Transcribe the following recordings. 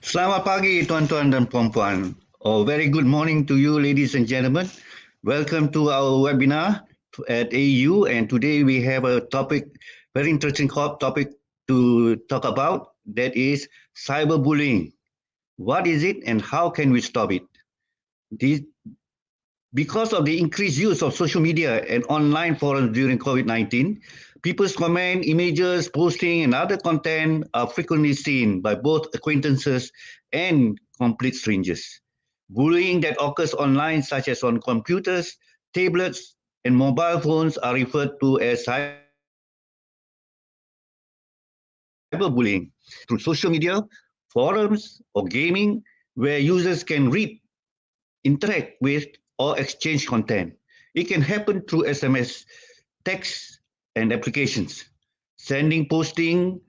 Selamat pagi tuan-tuan dan puan-puan. Very good morning to you ladies and gentlemen. Welcome to our webinar at AeU, and today we have a very interesting topic to talk about, that is cyberbullying. What is it and how can we stop it? Because of the increased use of social media and online forums during COVID-19, people's comment, images, posting, and other content are frequently seen by both acquaintances and complete strangers. Bullying that occurs online, such as on computers, tablets, and mobile phones, are referred to as cyberbullying through social media, forums, or gaming, where users can read, interact with, or exchange content. It can happen through SMS, text, and applications. Sending, posting,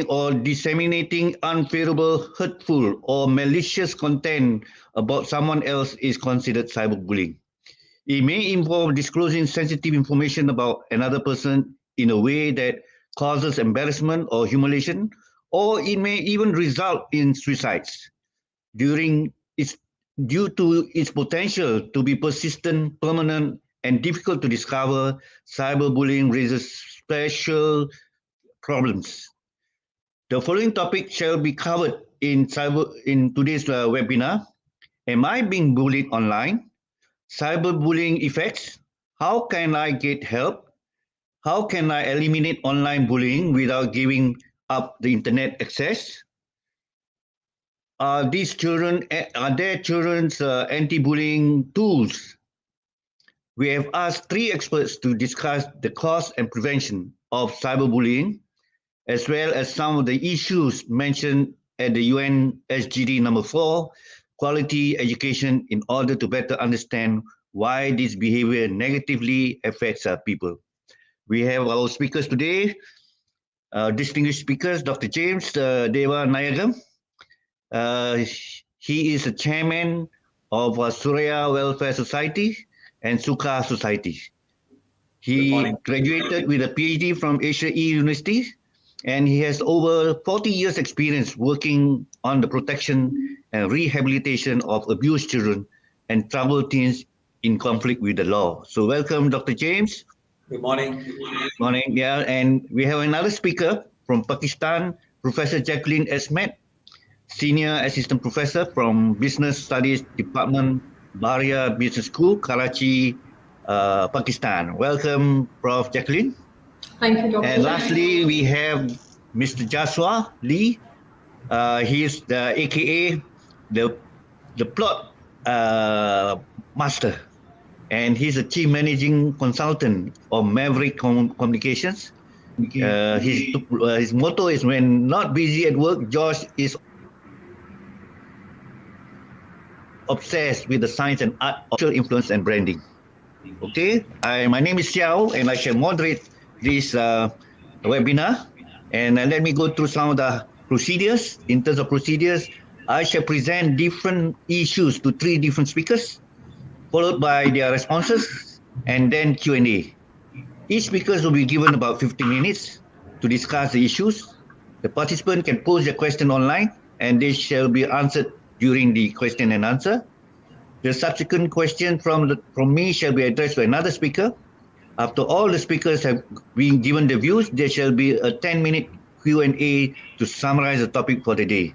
or disseminating unfavorable, hurtful, or malicious content about someone else is considered cyberbullying. It may involve disclosing sensitive information about another person in a way that causes embarrassment or humiliation, or it may even result in suicides. Due to its potential to be persistent, permanent, and difficult to discover, cyberbullying raises special problems. The following topic shall be covered in today's webinar. Am I being bullied online? Cyberbullying effects. How can I get help? How can I eliminate online bullying without giving up the internet access? Are there children's anti-bullying tools? We have asked 3 experts to discuss the cause and prevention of cyberbullying, as well as some of the issues mentioned at the UN SDG number 4, quality education, in order to better understand why this behavior negatively affects our people. We have our speakers today, distinguished speakers, Dr. James Deva Nayagam. He is the chairman of Surya Welfare Society and SUKA Society. He graduated with a PhD from AeU University, and he has over 40 years experience working on the protection and rehabilitation of abused children and troubled teens in conflict with the law. So welcome, Dr. James. Good morning. Good morning, yeah. And we have another speaker from Pakistan, Professor Jacqueline Ismat, Senior Assistant Professor from Business Studies Department, Bahria Business School, Karachi, Pakistan. Welcome, Prof. Jacqueline. Thank you, Dr. And lastly, we have Mr. Joshua Lee. He is the AKA the plot master, and he's a chief managing consultant of Maverick Communications. His motto is, when not busy at work, Josh is obsessed with the science and art of social influence and branding. Okay, my name is Siow, and I shall moderate this webinar. And let me go through some of the procedures. In terms of procedures, I shall present different issues to 3 different speakers, followed by their responses, and then Q&A. Each speaker will be given about 15 minutes to discuss the issues. The participant can pose their question online, and they shall be answered during the question and answer. The subsequent question from me shall be addressed to another speaker. After all the speakers have been given their views, there shall be a 10-minute Q&A to summarize the topic for the day.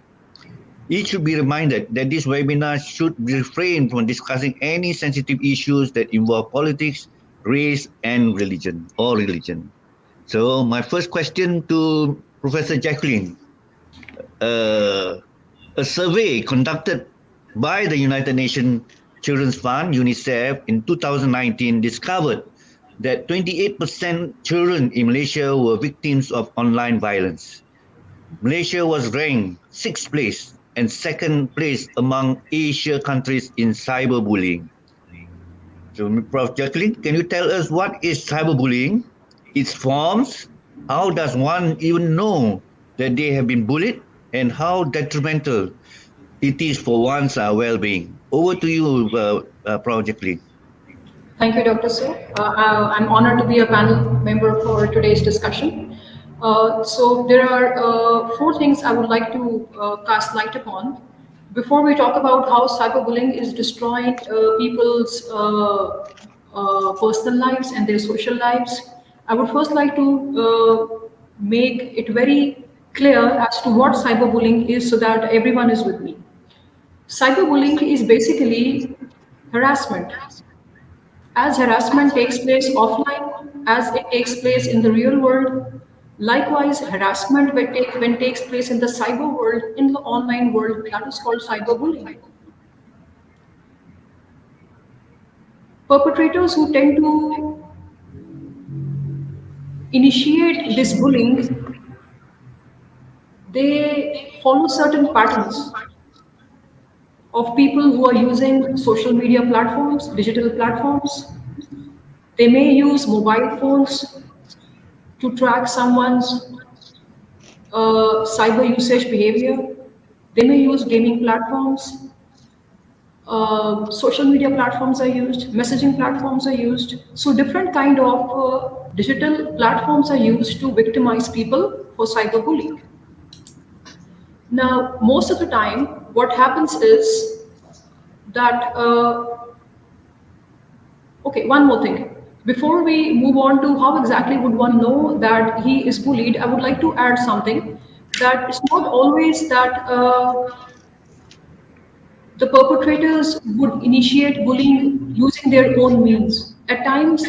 Each should be reminded that this webinar should refrain from discussing any sensitive issues that involve politics, race, and religion. So my first question to Professor Jacqueline. A survey conducted by the United Nations Children's Fund, UNICEF, in 2019 discovered that 28% children in Malaysia were victims of online violence. Malaysia was ranked 6th place and 2nd place among Asia countries in cyberbullying. So, Prof. Jacqueline, can you tell us what is cyberbullying, its forms, how does one even know that they have been bullied, and how detrimental it is for one's well-being? Over to you, Prof. Jacqueline. Thank you, Dr. Su. I'm honored to be a panel member for today's discussion. So there are four things I would like to cast light upon. Before we talk about how cyberbullying is destroying people's personal lives and their social lives, I would first like to make it very clear as to what cyberbullying is so that everyone is with me. Cyberbullying is basically harassment. As harassment takes place offline, as it takes place in the real world, likewise, harassment when takes place in the cyber world, in the online world, that is called cyberbullying. Perpetrators who tend to initiate this bullying, they follow certain patterns of people who are using social media platforms, digital platforms. They may use mobile phones to track someone's cyber usage behavior. They may use gaming platforms, social media platforms are used, messaging platforms are used. So different kind of digital platforms are used to victimize people for cyberbullying. Now, most of the time, what happens is that, okay, one more thing. Before we move on to how exactly would one know that he is bullied, I would like to add something that it's not always that the perpetrators would initiate bullying using their own means. At times,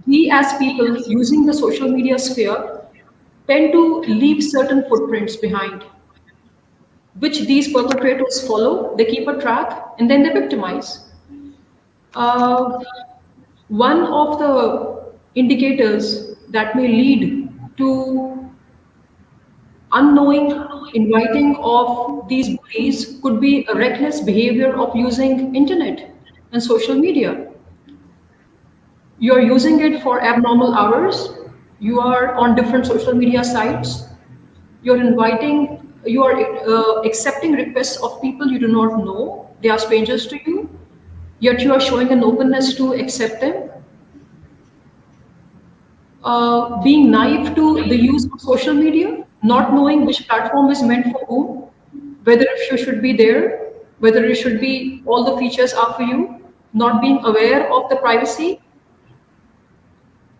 we as people using the social media sphere tend to leave certain footprints behind, which these perpetrators follow, they keep a track, and then they victimize. Uh, One of the indicators that may lead to unknowing inviting of these bullies could be a reckless behavior of using internet and social media. You're using it for abnormal hours. You are on different social media sites. You are accepting requests of people you do not know. They are strangers to you, yet you are showing an openness to accept them. Being naive to the use of social media, not knowing which platform is meant for whom, whether you should be there, whether it should be all the features are for you, not being aware of the privacy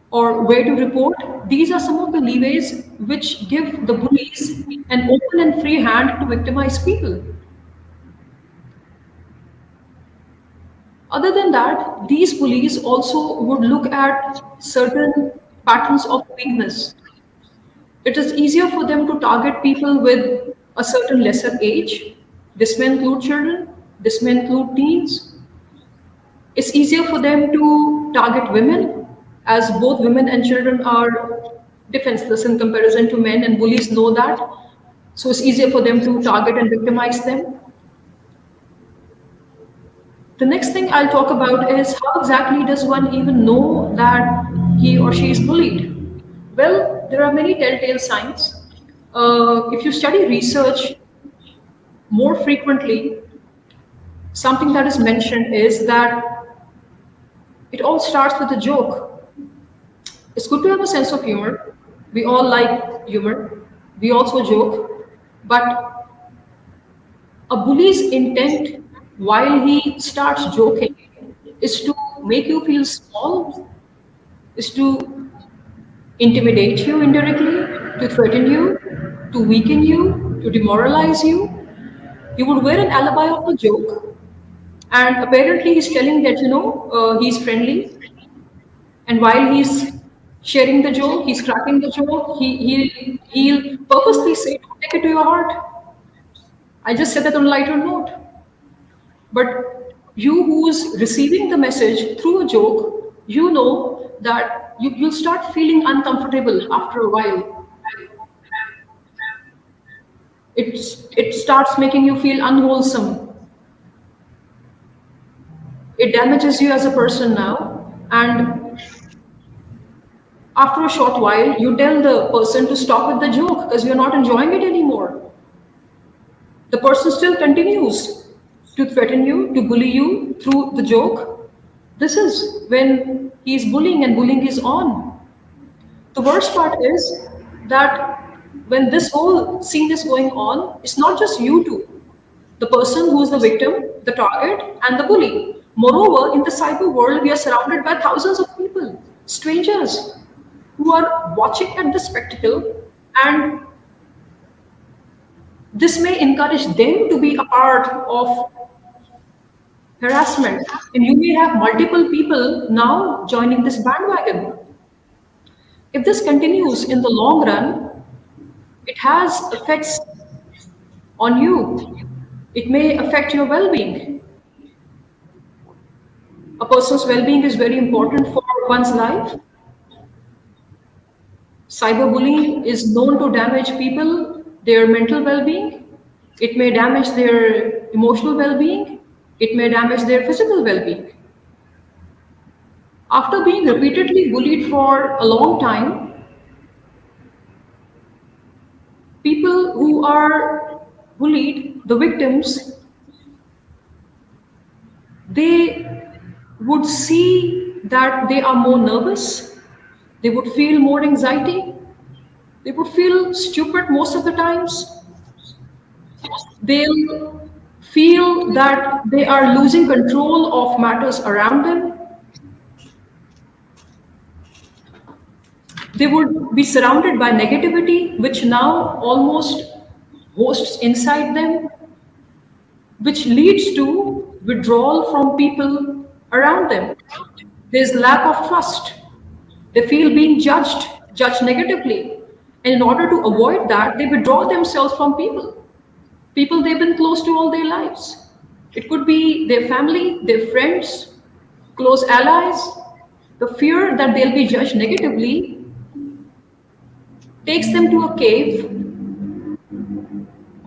or where to report. These are some of the leeways which give the bullies an open and free hand to victimize people. Other than that, these bullies also would look at certain patterns of weakness. It is easier for them to target people with a certain lesser age. This may include children, this may include teens. It's easier for them to target women, as both women and children are defenseless in comparison to men, and bullies know that. So it's easier for them to target and victimize them. The next thing I'll talk about is how exactly does one even know that he or she is bullied? Well, there are many telltale signs. If you study research more frequently, something that is mentioned is that it all starts with a joke. It's good to have a sense of humor. We all like humor. We also joke. But a bully's intent while he starts joking is to make you feel small, is to intimidate you indirectly, to threaten you, to weaken you, to demoralize you. He would wear an alibi of a joke, and apparently he's telling that he's friendly, and while he's sharing the joke, he's cracking the joke. He'll purposely say, "Don't take it to your heart. I just said that on a lighter note." But you who's receiving the message through a joke, you know that you'll start feeling uncomfortable after a while. It starts making you feel unwholesome. It damages you as a person now. And after a short while, you tell the person to stop with the joke because you're not enjoying it anymore. The person still continues to threaten you, to bully you through the joke. This is when he's bullying and bullying is on. The worst part is that when this whole scene is going on, it's not just you two, the person who's the victim, the target, and the bully. Moreover, in the cyber world, we are surrounded by thousands of people, strangers, who are watching at the spectacle, and this may encourage them to be a part of harassment. And you may have multiple people now joining this bandwagon. If this continues in the long run, it has effects on you. It may affect your well-being. A person's well-being is very important for one's life. Cyberbullying is known to damage people, their mental well-being. It may damage their emotional well-being. It may damage their physical well-being. After being repeatedly bullied for a long time, people who are bullied, the victims, they would see that they are more nervous, they would feel more anxiety, they would feel stupid most of the times. They'll feel that they are losing control of matters around them. They would be surrounded by negativity, which now almost hosts inside them, which leads to withdrawal from people around them. There's lack of trust. They feel being judged negatively. And in order to avoid that, they withdraw themselves from people they've been close to all their lives. It could be their family, their friends, close allies. The fear that they'll be judged negatively takes them to a cave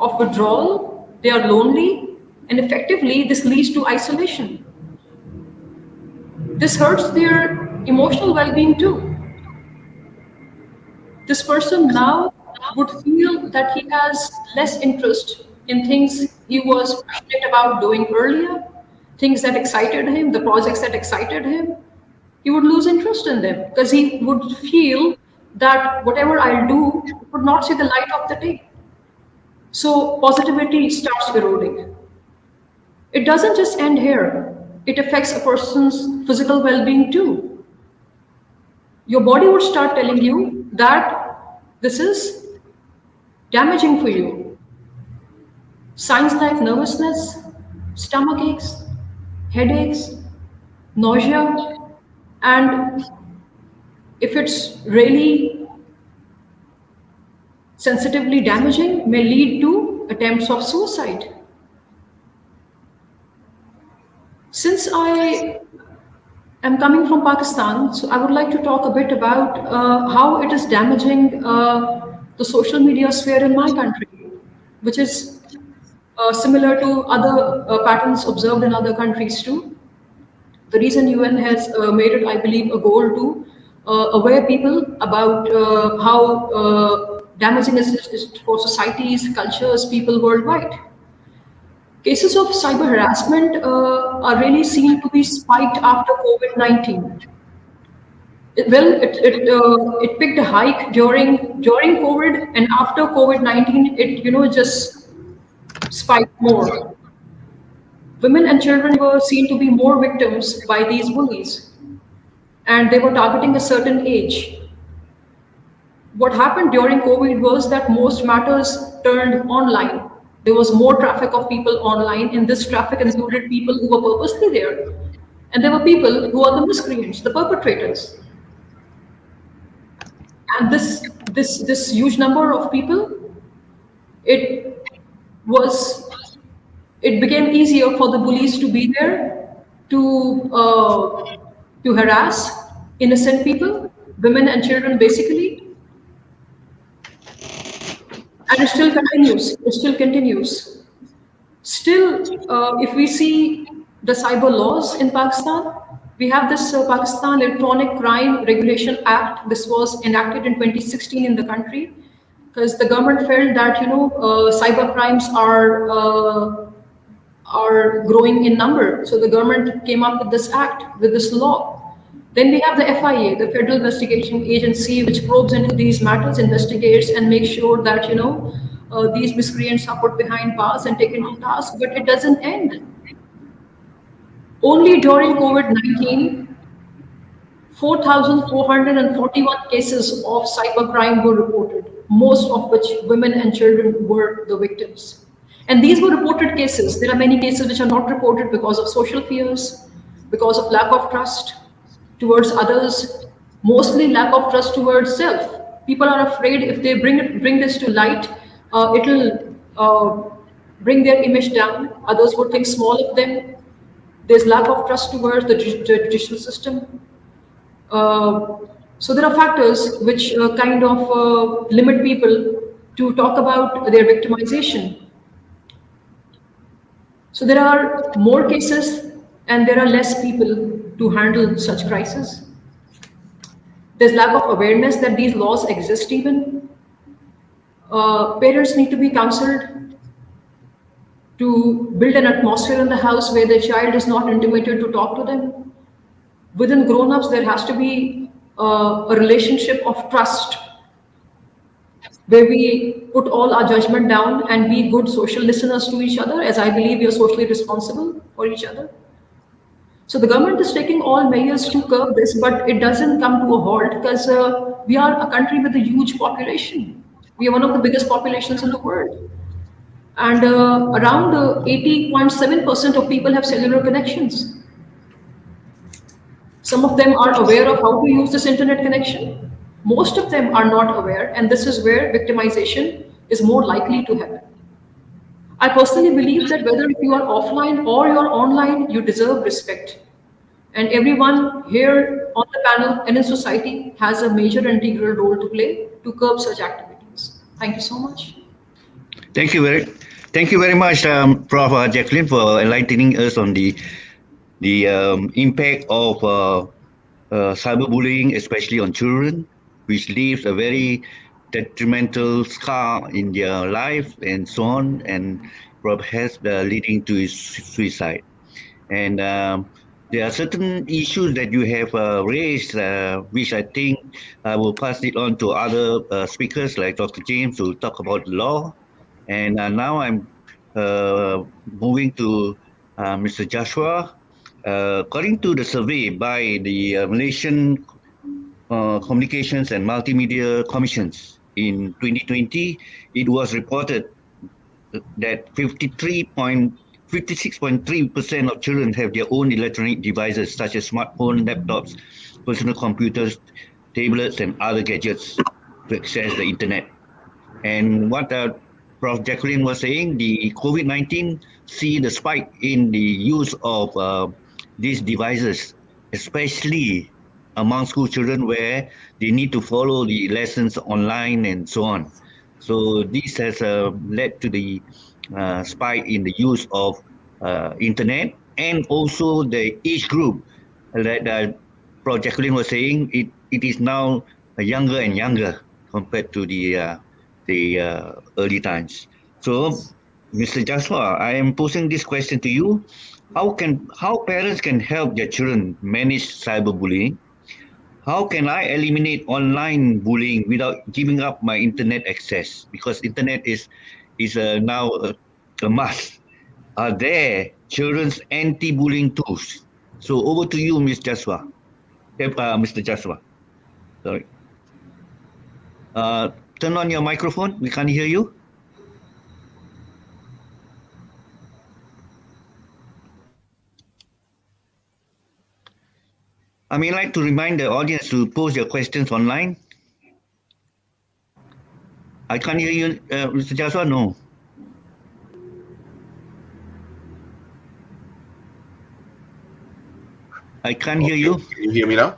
of withdrawal. They are lonely, and effectively this leads to isolation. This hurts their emotional well-being too. This person now would feel that he has less interest in things he was passionate about doing earlier, things that excited him, the projects that excited him. He would lose interest in them because he would feel that whatever I'll do would not see the light of the day. So positivity starts eroding. It doesn't just end here. It affects a person's physical well-being too. Your body would start telling you that this is damaging for you. Signs like nervousness, stomach aches, headaches, nausea, and if it's really sensitively damaging, may lead to attempts of suicide. Since I am coming from Pakistan, so I would like to talk a bit about how it is damaging the social media sphere in my country, which is similar to other patterns observed in other countries too. The reason UN has made it, I believe, a goal to aware people about how damaging it is for societies, cultures, people worldwide. Cases of cyber harassment are really seen to be spiked after COVID-19. It picked a hike during COVID, and after COVID-19, it just spiked more. Women and children were seen to be more victims by these bullies, and they were targeting a certain age. What happened during COVID was that most matters turned online. There was more traffic of people online, and this traffic included people who were purposely there. And there were people who are the miscreants, the perpetrators. And this huge number of people, it became easier for the bullies to be there to harass innocent people, women and children basically. And it still continues. It still continues. Still, if we see the cyber laws in Pakistan, we have this Pakistan Electronic Crime Regulation Act. This was enacted in 2016 in the country because the government felt that cyber crimes are growing in number. So the government came up with this act, with this law. Then we have the FIA, the Federal Investigation Agency, which probes into these matters, investigates, and makes sure that these miscreants are put behind bars and taken to task. But it doesn't end. Only during COVID-19, 4,441 cases of cybercrime were reported, most of which women and children were the victims. And these were reported cases. There are many cases which are not reported because of social fears, because of lack of trust towards others, mostly lack of trust towards self. People are afraid if they bring this to light, it'll bring their image down. Others would think small of them. There's lack of trust towards the judicial system. So there are factors which kind of limit people to talk about their victimization. So there are more cases and there are less people to handle such crises. There's lack of awareness that these laws exist even. Parents need to be counseled to build an atmosphere in the house where the child is not intimidated to talk to them. Within grown-ups, there has to be a relationship of trust where we put all our judgment down and be good social listeners to each other, as I believe we are socially responsible for each other. So the government is taking all measures to curb this, but it doesn't come to a halt because we are a country with a huge population. We are one of the biggest populations in the world. And around 80.7% of people have cellular connections. Some of them are aware of how to use this internet connection. Most of them are not aware, and this is where victimization is more likely to happen. I personally believe that whether you are offline or you're online, you deserve respect. And everyone here on the panel and in society has a major integral role to play to curb such activities. Thank you so much. Thank you very much, Prof. Jacqueline, for enlightening us on the impact of cyberbullying, especially on children, which leaves a very detrimental scar in their life and so on, and perhaps leading to suicide. And there are certain issues that you have raised, which I think I will pass it on to other speakers like Dr. James to talk about law. And now I'm moving to Mr. Joshua. According to the survey by the Malaysian Communications and Multimedia Commissions in 2020, it was reported that 56.3% of children have their own electronic devices such as smartphones, laptops, personal computers, tablets, and other gadgets to access the internet. And what Prof. Jacqueline was saying, the COVID-19 see the spike in the use of these devices, especially among school children where they need to follow the lessons online and so on. So this has led to the spike in the use of internet, and also the age group that Prof. Jacqueline was saying, it is now younger and younger compared to the early times. So, Mr. Joshua, I am posing this question to you. How parents can help their children manage cyberbullying? How can I eliminate online bullying without giving up my internet access? Because internet is now a must. Are there children's anti-bullying tools? So over to you, Ms. Joshua. Mr. Joshua. Sorry. Turn on your microphone. We can't hear you. I may like to remind the audience to post your questions online. I can't hear you, Mr. Joshua. No. I can't hear you. Can you hear me now?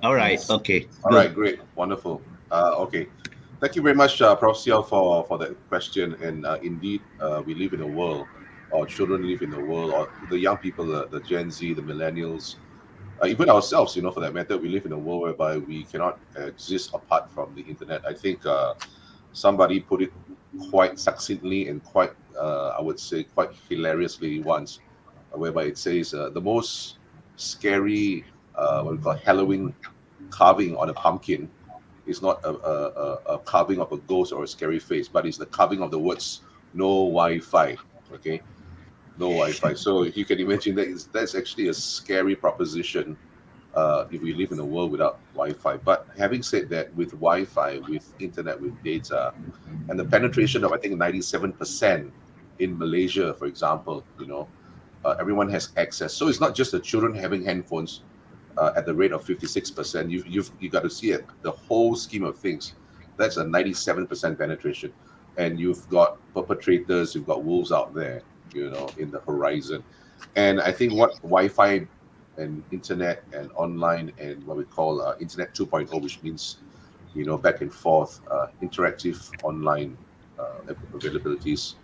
All right. Okay. All right. Great. Wonderful. Okay. Thank you very much, Prof. Siow, for that question. And indeed, we live in a world, or children live in a world, or the young people, the Gen Z, the millennials, even ourselves, for that matter, we live in a world whereby we cannot exist apart from the internet. I think somebody put it quite succinctly and quite, I would say, quite hilariously once, whereby it says the most scary what we call Halloween carving on a pumpkin is not a carving of a ghost or a scary face, but it's the carving of the words "no Wi-Fi." Okay, no Wi-Fi. So you can imagine that's actually a scary proposition if we live in a world without Wi-Fi. But having said that, with Wi-Fi, with internet, with data, and the penetration of I think 97% in Malaysia, for example, everyone has access. So it's not just the children having handphones at the rate of 56%. You got to see it, the whole scheme of things. That's a 97% penetration, and you've got perpetrators, you've got wolves out there, in the horizon. And I think what Wi-Fi and internet and online and what we call internet 2.0, which means back and forth interactive online availabilities,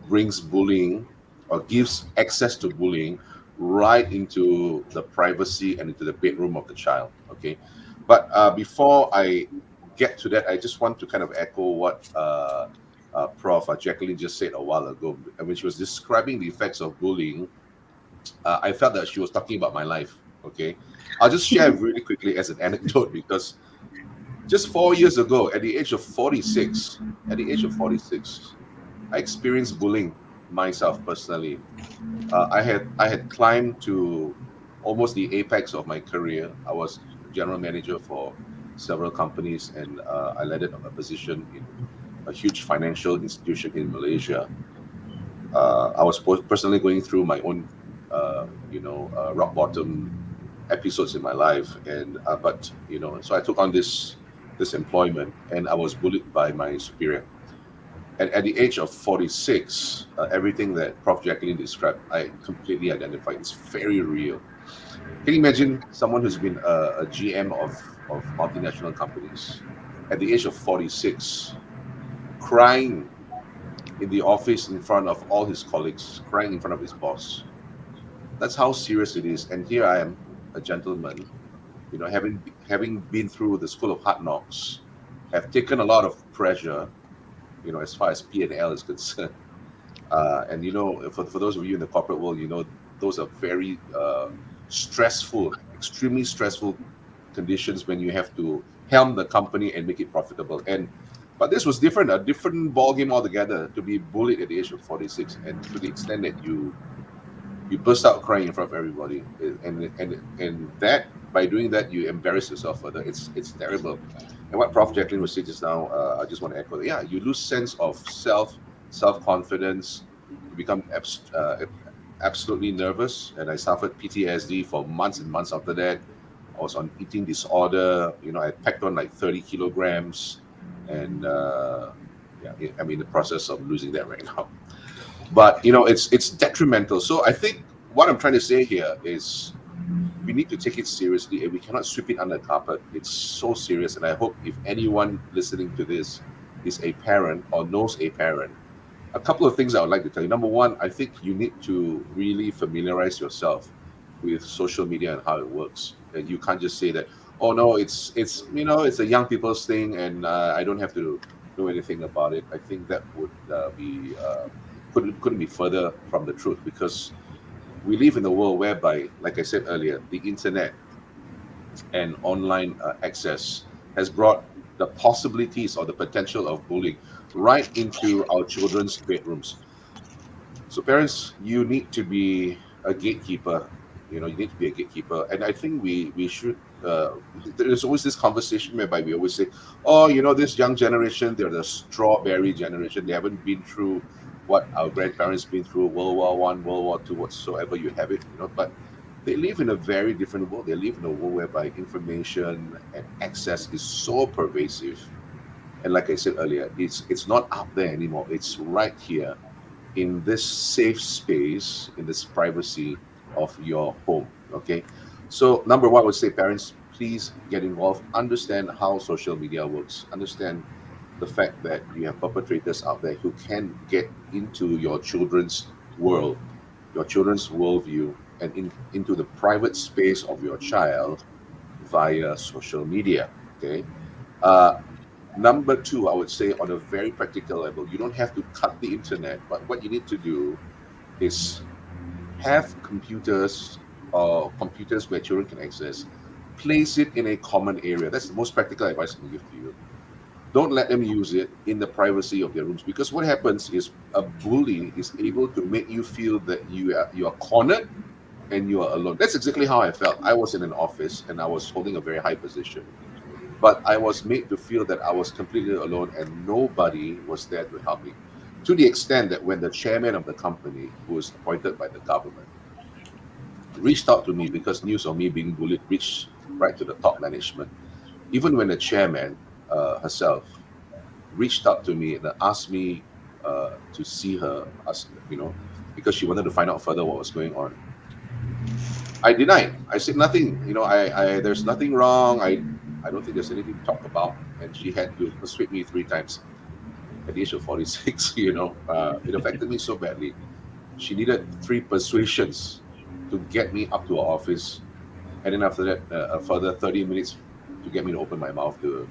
brings bullying or gives access to bullying right into the privacy and into the bedroom of the child. Okay, but before I get to that, I just want to kind of echo what Prof. Jacqueline just said a while ago. And when she was describing the effects of bullying, I felt that she was talking about my life. Okay, I'll just share really quickly as an anecdote, because just 4 years ago, at the age of 46, I experienced bullying myself personally. I had climbed to almost the apex of my career. I was general manager for several companies, and I led a position in a huge financial institution in Malaysia. I was personally going through my own, rock bottom episodes in my life, and but so I took on this employment, and I was bullied by my superior. And at the age of 46, everything that Prof. Jacqueline described, I completely identify. It's very real. Can you imagine someone who's been a GM of multinational companies at the age of 46, crying in the office in front of all his colleagues, crying in front of his boss? That's how serious it is. And here I am, a gentleman, having been through the school of hard knocks, have taken a lot of pressure, as far as P&L is concerned. And for those of you in the corporate world, those are very stressful, extremely stressful conditions when you have to helm the company and make it profitable. But this was different, a different ballgame altogether, to be bullied at the age of 46, and to the extent that you burst out crying in front of everybody, and that, by doing that, you embarrass yourself further. It's terrible. And what Prof. Jacqueline was saying just now, I just want to echo that. Yeah, you lose sense of self-confidence. You become absolutely nervous, and I suffered PTSD for months and months after that. I was on eating disorder. I packed on like 30 kilograms, and I'm in the process of losing that right now. But it's detrimental. So I think what I'm trying to say here is, we need to take it seriously, and we cannot sweep it under the carpet. It's so serious, and I hope if anyone listening to this is a parent or knows a parent, a couple of things I would like to tell you. Number one, I think you need to really familiarize yourself with social media and how it works. And you can't just say that, oh no, it's a young people's thing, and I don't have to know anything about it. I think that would be couldn't be further from the truth, because we live in a world whereby, like I said earlier, the internet and online access has brought the possibilities or the potential of bullying right into our children's bedrooms. So parents, you need to be a gatekeeper. You need to be a gatekeeper. And I think we should, there's always this conversation whereby we always say, oh, this young generation, they're the strawberry generation. They haven't been through what our grandparents been through, World War I, World War II, whatsoever you have it, but they live in a very different world. They live in a world whereby information and access is so pervasive. And like I said earlier, it's not out there anymore. It's right here in this safe space, in this privacy of your home. Okay. So number one, I would say, parents, please get involved, understand how social media works, understand the fact that you have perpetrators out there who can get into your children's world, your children's worldview, and into the private space of your child via social media. Okay. Number two, I would say, on a very practical level, you don't have to cut the internet, but what you need to do is have computers or computers where children can access, place it in a common area. That's the most practical advice I can give to you. Don't let them use it in the privacy of their rooms, because what happens is a bully is able to make you feel that you are cornered and you are alone. That's exactly how I felt. I was in an office and I was holding a very high position, but I was made to feel that I was completely alone and nobody was there to help me. To the extent that when the chairman of the company, who was appointed by the government, reached out to me because news of me being bullied reached right to the top management, even when the chairman herself reached out to me and asked me to see her, because she wanted to find out further what was going on, I denied. I said nothing. I there's nothing wrong. I don't think there's anything to talk about. And she had to persuade me 3 times at the age of 46. It affected me so badly. She needed 3 persuasions to get me up to her office, and then after that, a further 30 minutes to get me to open my mouth to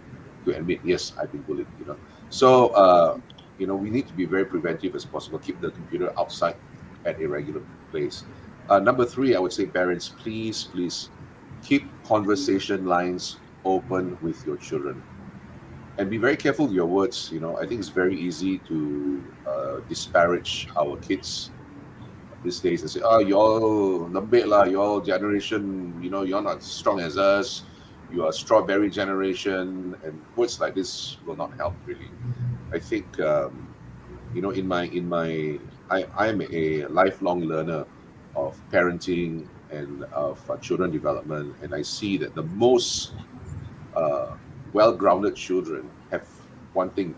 admit, yes, I've been bullied. So we need to be very preventive as possible. Keep the computer outside at a regular place. Number 3, I would say, parents, please keep conversation lines open with your children, and be very careful with your words. I think it's very easy to disparage our kids these days and say, "Oh, you all lembik lah, you all generation, you're not as strong as us. You are strawberry generation," and words like this will not help really. I think I'm a lifelong learner of parenting and of children development, and I see that the most well-grounded children have one thing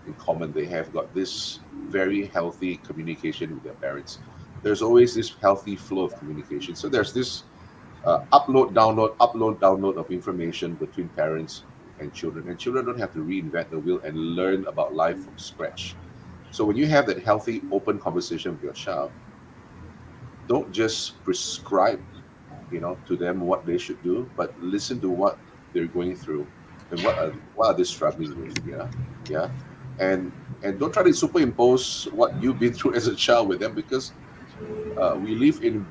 in common. They have got this very healthy communication with their parents. There's always this healthy flow of communication. So there's this upload, download of information between parents and children don't have to reinvent the wheel and learn about life from scratch. So when you have that healthy, open conversation with your child, don't just prescribe, to them what they should do, but listen to what they're going through and what are they struggling with. Yeah. And don't try to superimpose what you've been through as a child with them, because we live in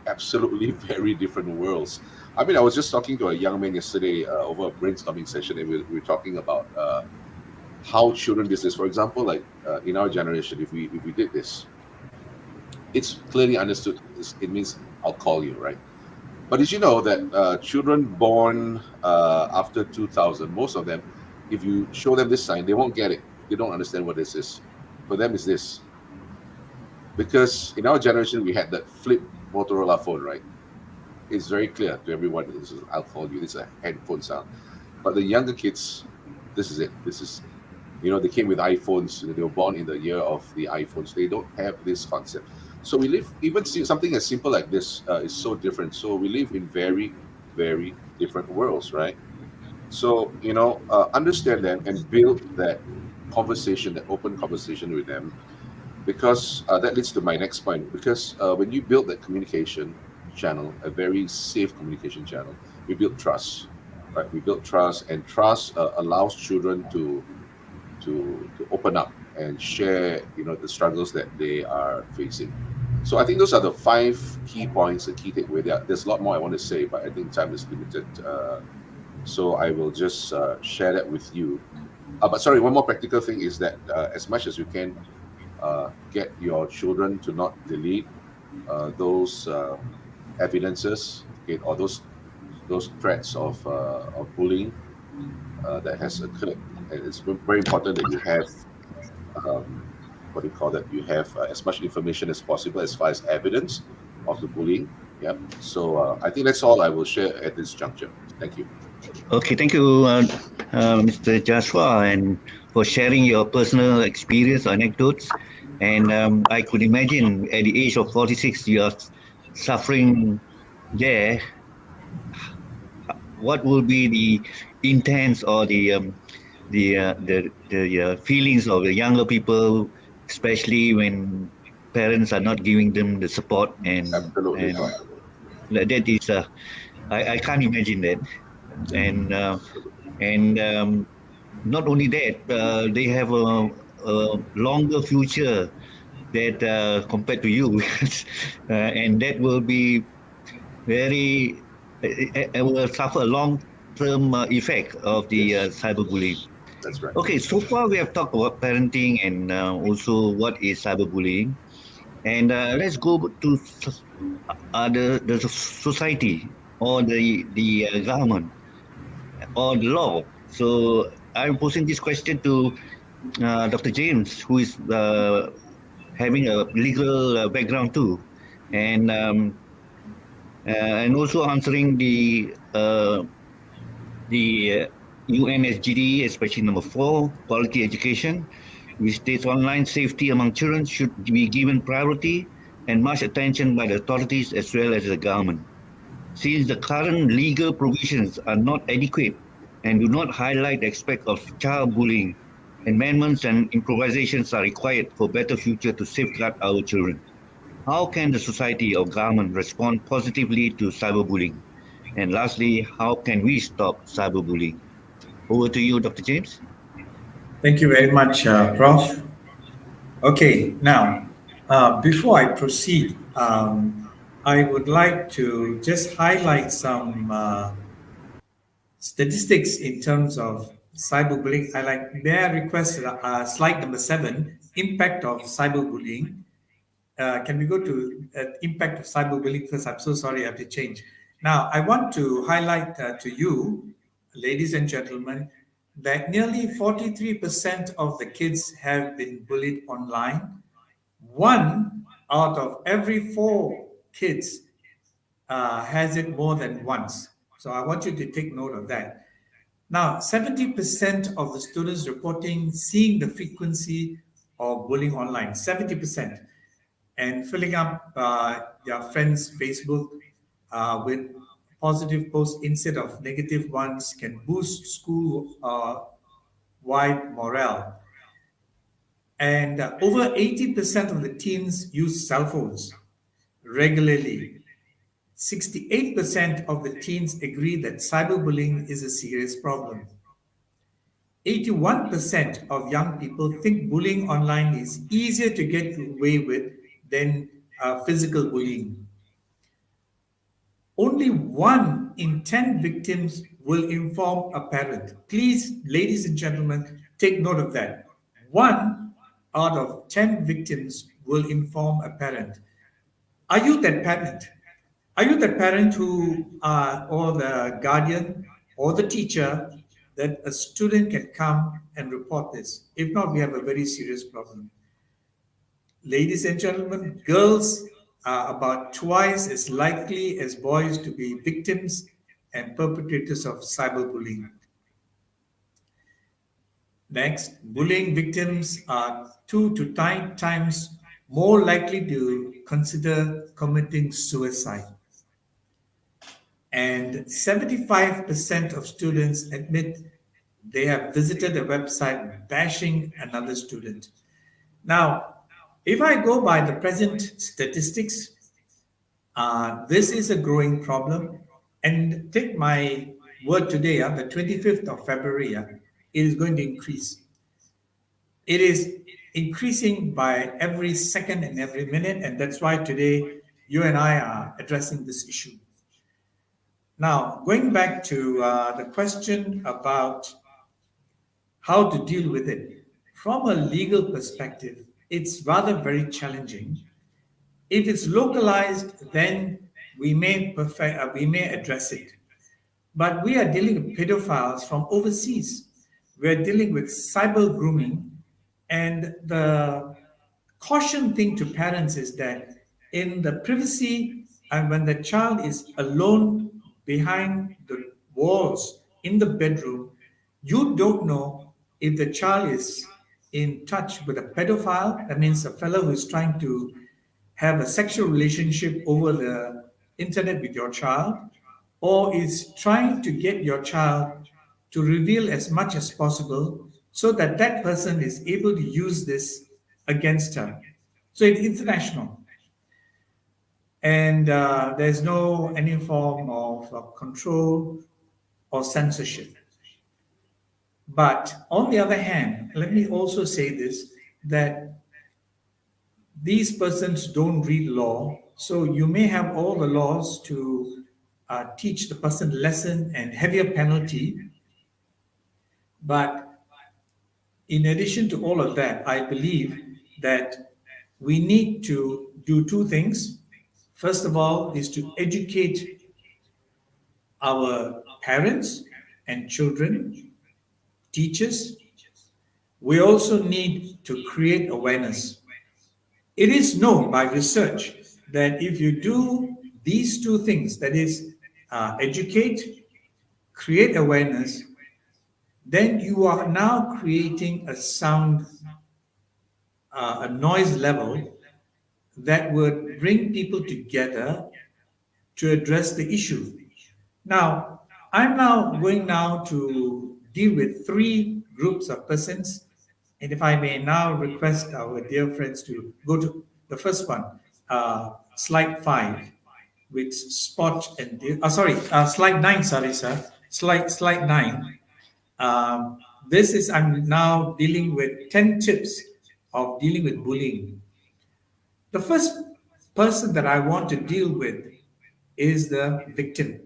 absolutely very different worlds. I mean, I was just talking to a young man yesterday over a brainstorming session, and we were talking about how children do this. For example, like in our generation, if we did this, it's clearly understood. It means I'll call you, right? But did you know that children born after 2000, most of them, if you show them this sign, they won't get it. They don't understand what this is. For them, it's this. Because in our generation, we had that flip Motorola phone, right? It's very clear to everyone. This is, I'll call you. This is a headphone sound. But the younger kids, this is it. This is, they came with iPhones. They were born in the year of the iPhones. They don't have this concept. So we live, even something as simple like this is so different. So we live in very, very different worlds, right? So, understand them and build that conversation, that open conversation with them. Because that leads to my next point. Because when you build that communication channel, a very safe communication channel, we build trust, right? We build trust, and trust allows children to open up and share, the struggles that they are facing. So I think those are the 5 key points, the key takeaway. There's a lot more I want to say, but I think time is limited. So I will just share that with you. But sorry, one more practical thing is that as much as you can, get your children to not delete those evidences, okay, or those threats of bullying that has occurred. And it's very important that you have you have as much information as possible as far as evidence of the bullying. Yeah. So I think that's all I will share at this juncture. Thank you. Okay, thank you, Mr. Joshua, and for sharing your personal experience, anecdotes. And I could imagine at the age of 46, you are suffering there. What will be the intents or the feelings of the younger people, especially when parents are not giving them the support? And absolutely, and that is, I can't imagine that. And not only that, they have a longer future that compared to you, and that will be very will suffer a long-term effect of the Yes. cyberbullying. That's right. Okay, so far we have talked about parenting and also what is cyberbullying. And let's go to the society or the government or the law. So I'm posing this question to Dr. James, who is having a legal background too, and and also answering the UNSGD, especially number 4, quality education, which states online safety among children should be given priority and much attention by the authorities as well as the government. Since the current legal provisions are not adequate and do not highlight the aspect of child bullying, amendments and improvisations are required for better future to safeguard our children. How can the society or government respond positively to cyberbullying? And lastly, how can we stop cyberbullying? Over to you, Dr. James. Thank you very much, Prof. Okay, now, before I proceed, I would like to just highlight some statistics in terms of cyberbullying. May I request slide number 7, impact of cyberbullying. Can we go to impact of cyberbullying first? I'm so sorry, I have to change. Now, I want to highlight to you, ladies and gentlemen, that nearly 43% of the kids have been bullied online. 1 out of every 4 kids has it more than once. So I want you to take note of that. Now, 70% of the students reporting seeing the frequency of bullying online, 70%, and filling up their friends' Facebook with positive posts instead of negative ones can boost school wide morale. And over 80% of the teens use cell phones regularly. 68% of the teens agree that cyberbullying is a serious problem. 81% of young people think bullying online is easier to get away with than physical bullying. Only 1 in 10 victims will inform a parent. Please, ladies and gentlemen, take note of that. 1 out of 10 victims will inform a parent. Are you that parent? Are you the parent who, or the guardian or the teacher, that a student can come and report this? If not, we have a very serious problem. Ladies and gentlemen, girls are about twice as likely as boys to be victims and perpetrators of cyberbullying. Next, bullying victims are 2 to 9 times more likely to consider committing suicide. And 75% of students admit they have visited a website bashing another student. Now, if I go by the present statistics, this is a growing problem. And take my word today, the 25th of February, it is going to increase. It is increasing by every second and every minute. And that's why today you and I are addressing this issue. Now, going back to the question about how to deal with it, from a legal perspective, it's rather very challenging. If it's localized, then we may address it. But we are dealing with pedophiles from overseas. We're dealing with cyber grooming. And the caution thing to parents is that in the privacy and when the child is alone behind the walls in the bedroom, you don't know if the child is in touch with a pedophile, that means a fellow who is trying to have a sexual relationship over the internet with your child, or is trying to get your child to reveal as much as possible so that that person is able to use this against her. So it's international. And there's no any form of control or censorship. But on the other hand, let me also say this, that these persons don't read law, so you may have all the laws to teach the person lesson and heavier penalty. But in addition to all of that, I believe that we need to do two things. First of all, is to educate our parents and children, teachers. We also need to create awareness. It is known by research that if you do these two things, that is, educate, create awareness, then you are now creating a sound, a noise level that would bring people together to address the issue. Now, I'm now going to deal with three groups of persons. And if I may now request our dear friends to go to the first one, slide 5, with spot and slide 9. Sorry, sir. Slide 9. This is, I'm now dealing with 10 tips of dealing with bullying. The first person that I want to deal with is the victim.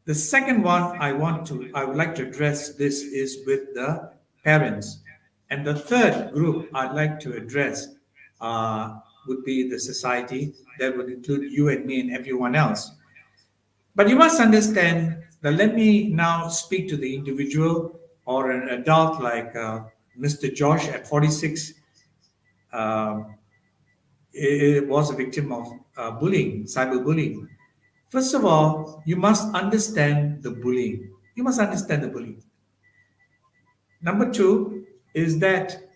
The second one I would like to address this is with the parents. And the third group I'd like to address would be the society. That would include you and me and everyone else. But you must understand that, let me now speak to the individual or an adult like Mr. Josh at 46. It was a victim of bullying, cyberbullying. First of all, you must understand the bullying. You must understand the bullying. Number two is that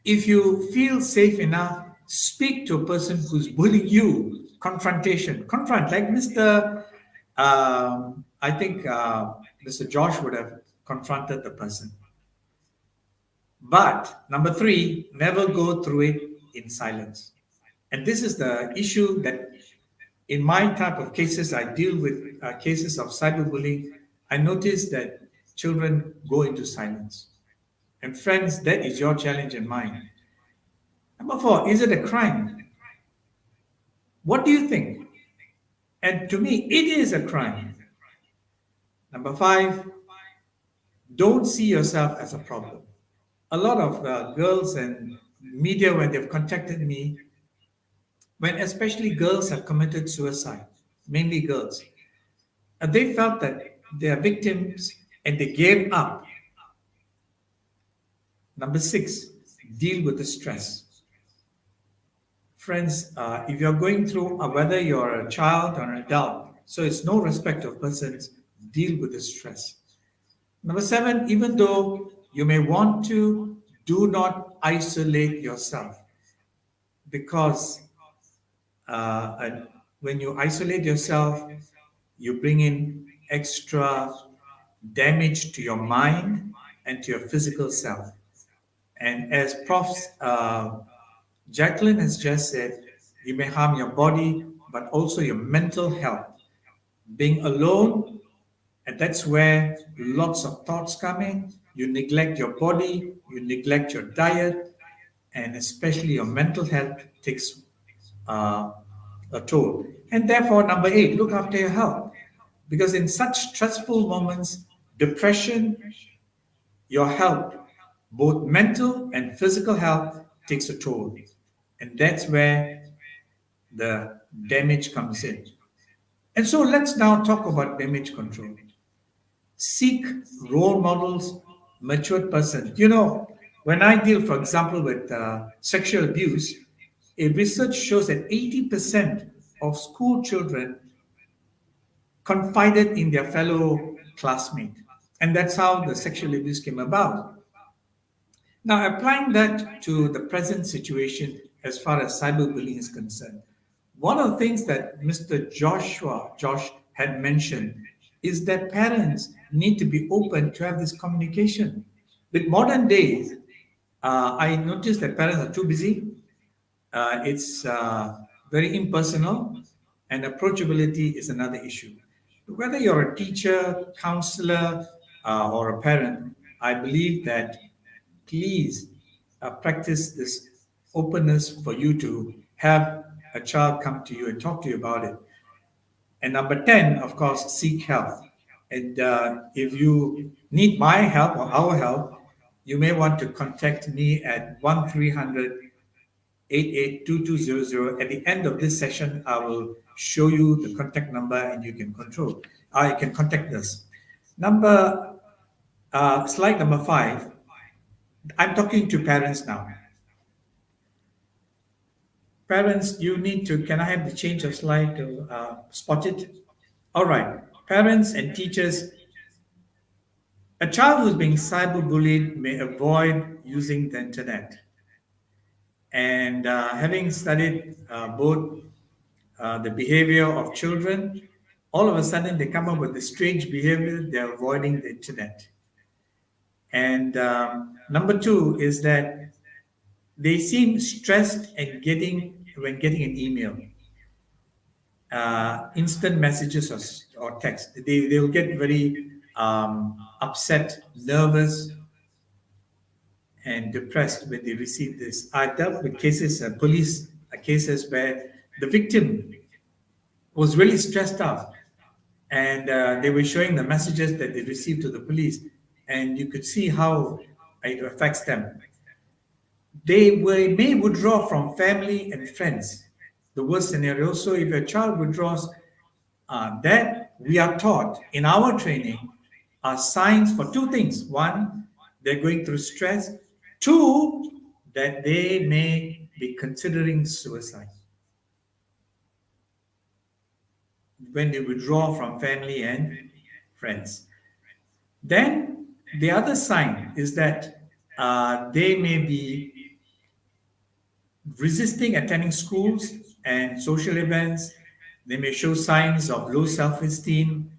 if you feel safe enough, speak to a person who's bullying you. Confrontation. Confront, like Mr. I think Mr. Josh would have confronted the person. But number three, never go through it in silence. And this is the issue that in my type of cases, I deal with cases of cyberbullying. I notice that children go into silence. And friends, that is your challenge and mine. Number four, is it a crime? What do you think? And to me, it is a crime. Number five, don't see yourself as a problem. A lot of girls and media, when they've contacted me, when especially girls have committed suicide, mainly girls, they felt that they are victims and they gave up. Number six, deal with the stress. Friends, if you're going through, whether you're a child or an adult, so it's no respect of persons, deal with the stress. Number seven, even though you may want to, do not isolate yourself, because when you isolate yourself, you bring in extra damage to your mind and to your physical self. And as Prof. Jacqueline has just said, you may harm your body, but also your mental health. Being alone, and that's where lots of thoughts come in. You neglect your body, you neglect your diet, and especially your mental health takes a toll. And therefore, number 8, look after your health. Because in such stressful moments, depression, your health, both mental and physical health, takes a toll. And that's where the damage comes in. And so let's now talk about damage control. Seek role models, matured persons. You know, when I deal, for example, with sexual abuse, a research shows that 80% of school children confided in their fellow classmate. And that's how the sexual abuse came about. Now, applying that to the present situation as far as cyberbullying is concerned, one of the things that Mr. Josh had mentioned is that parents need to be open to have this communication. With modern days, I noticed that parents are too busy. It's very impersonal, and approachability is another issue. Whether you're a teacher, counselor, or a parent, I believe that please practice this openness for you to have a child come to you and talk to you about it. And number 10, of course, seek help. And if you need my help or our help, you may want to contact me at 1-300-882200. At the end of this session, I will show you the contact number and you can contact us. Slide number 5. I'm talking to parents now. Parents, you need to, can I have the change of slide to spot it? All right. Parents and teachers, a child who's being cyberbullied may avoid using the internet. And having studied both the behavior of children, all of a sudden they come up with this strange behavior, they're avoiding the internet. And number 2 is that they seem stressed and when getting an email, instant messages or text. They'll get very upset, nervous, and depressed when they receive this. I dealt with cases, police cases where the victim was really stressed out, and they were showing the messages that they received to the police, and you could see how it affects them. They may withdraw from family and friends, the worst scenario. So if a child withdraws, that we are taught in our training are signs for 2 things. 1, they're going through stress. 2, that they may be considering suicide when they withdraw from family and friends. Then the other sign is that they may be resisting attending schools and social events. They may show signs of low self-esteem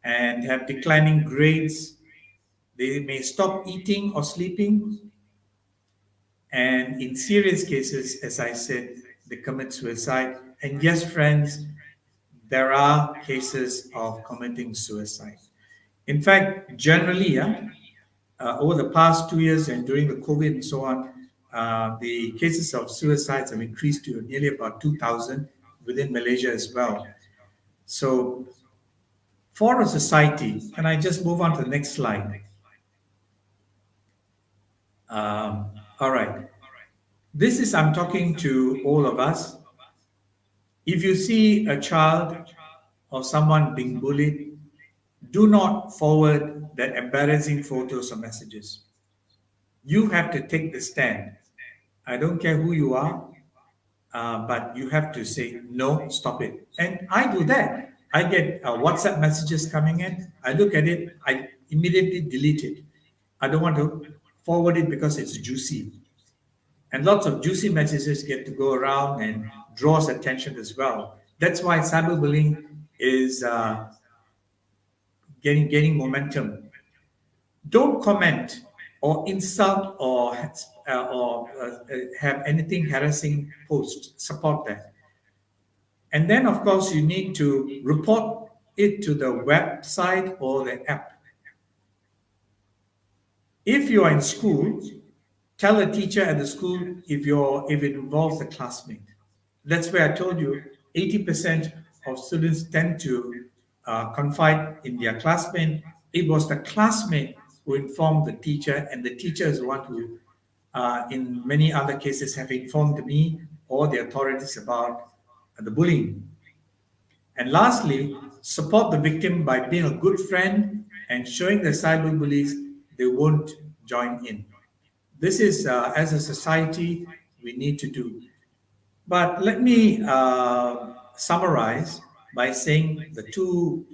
and have declining grades. They may stop eating or sleeping. And in serious cases, as I said, they commit suicide. And yes, friends, there are cases of committing suicide. In fact, generally, over the past 2 years and during the COVID and so on, the cases of suicides have increased to nearly about 2,000 within Malaysia as well. So for a society, can I just move on to the next slide? All right. This is, I'm talking to all of us. If you see a child or someone being bullied, do not forward that embarrassing photos or messages. You have to take the stand. I don't care who you are, but you have to say, no, stop it. And I do that. I get WhatsApp messages coming in. I look at it. I immediately delete it. I don't want to forward it because it's juicy. And lots of juicy messages get to go around and draws attention as well. That's why cyberbullying is gaining momentum. Don't comment or insult or have anything harassing post. Support that. And then, of course, you need to report it to the website or the app. If you are in school, tell a teacher at the school if it involves a classmate. That's where I told you 80% of students tend to confide in their classmate. It was the classmate who informed the teacher, and the teacher is the one who, in many other cases, have informed me or the authorities about the bullying. And lastly, support the victim by being a good friend and showing the cyberbullies they won't join in. This is, as a society, we need to do. But let me summarize by saying the two,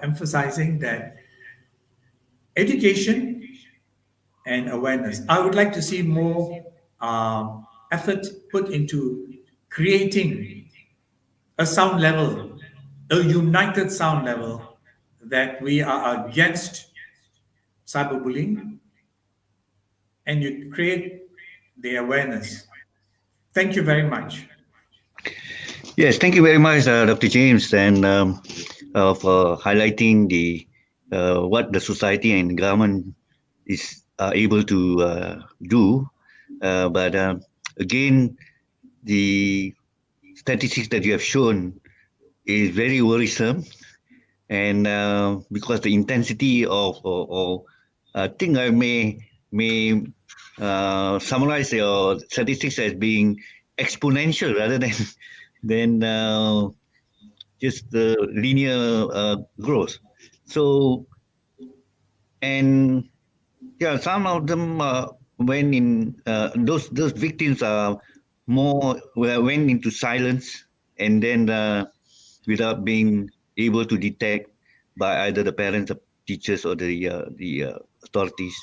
emphasizing that education and awareness. I would like to see more effort put into creating a sound level, a united sound level, that we are against cyberbullying, and you create the awareness. Thank you very much. Yes, thank you very much, Dr. James, and for highlighting the what the society and government is able to do. But again, the statistics that you have shown is very worrisome, and because the intensity of, I think I may summarize your statistics as being exponential rather than just the linear growth. So, and yeah, some of them went in. Those victims are went into silence, and then without being able to detect by either the parents, the teachers, or the authorities.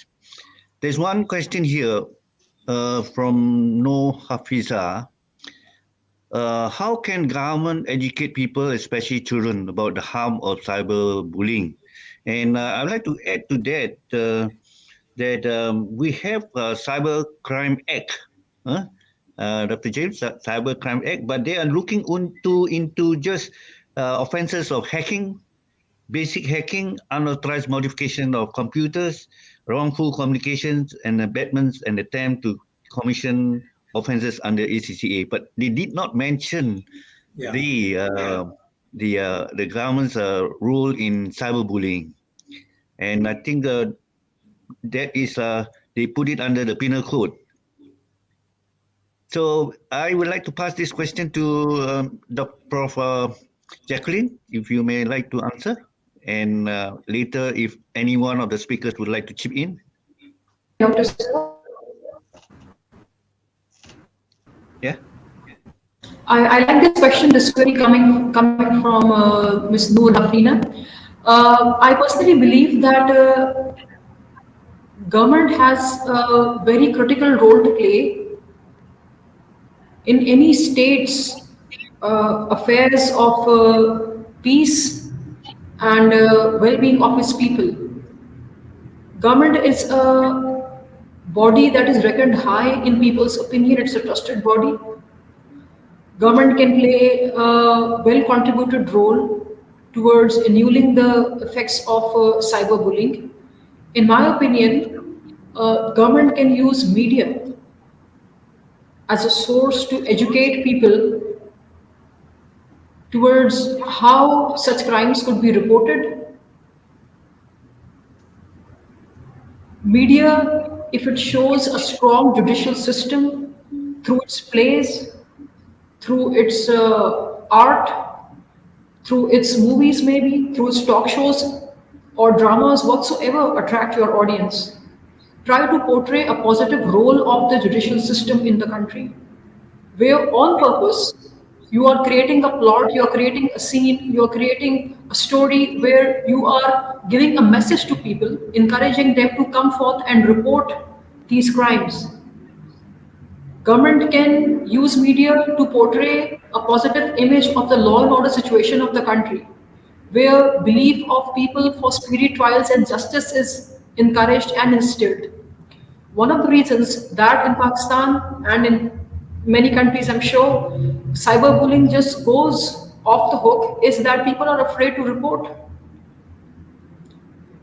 There's one question here from No Hafiza. How can government educate people, especially children, about the harm of cyberbullying? And I'd like to add to that that we have a Cyber Crime Act, Dr. James, Cyber Crime Act, but they are looking into just offenses of hacking, basic hacking, unauthorized modification of computers, wrongful communications, and abetments and attempt to commission offenses under ACCA. But they did not mention the government's role in cyberbullying, and I think that is they put it under the penal code. So I would like to pass this question to the Prof. Jacqueline, if you may like to answer, and later if any one of the speakers would like to chip in. Dr. Siow? Yeah. I like this question. This query coming from Ms. Noor Hafina. I personally believe that government has a very critical role to play in any state's affairs of peace and well-being of its people. Government is a body that is reckoned high in people's opinion. It's a trusted body. Government can play a well-contributed role towards annulling the effects of cyberbullying. In my opinion, government can use media as a source to educate people towards how such crimes could be reported. Media, if it shows a strong judicial system through its plays, through its art, through its movies maybe, through its talk shows or dramas, whatsoever attract your audience, try to portray a positive role of the judicial system in the country, where on purpose you are creating a plot, you're creating a scene, you're creating a story where you are giving a message to people, encouraging them to come forth and report these crimes. Government can use media to portray a positive image of the law and order situation of the country, where belief of people for speedy trials and justice is encouraged and instilled. One of the reasons that in Pakistan and in many countries, I'm sure, cyberbullying just goes off the hook is that people are afraid to report.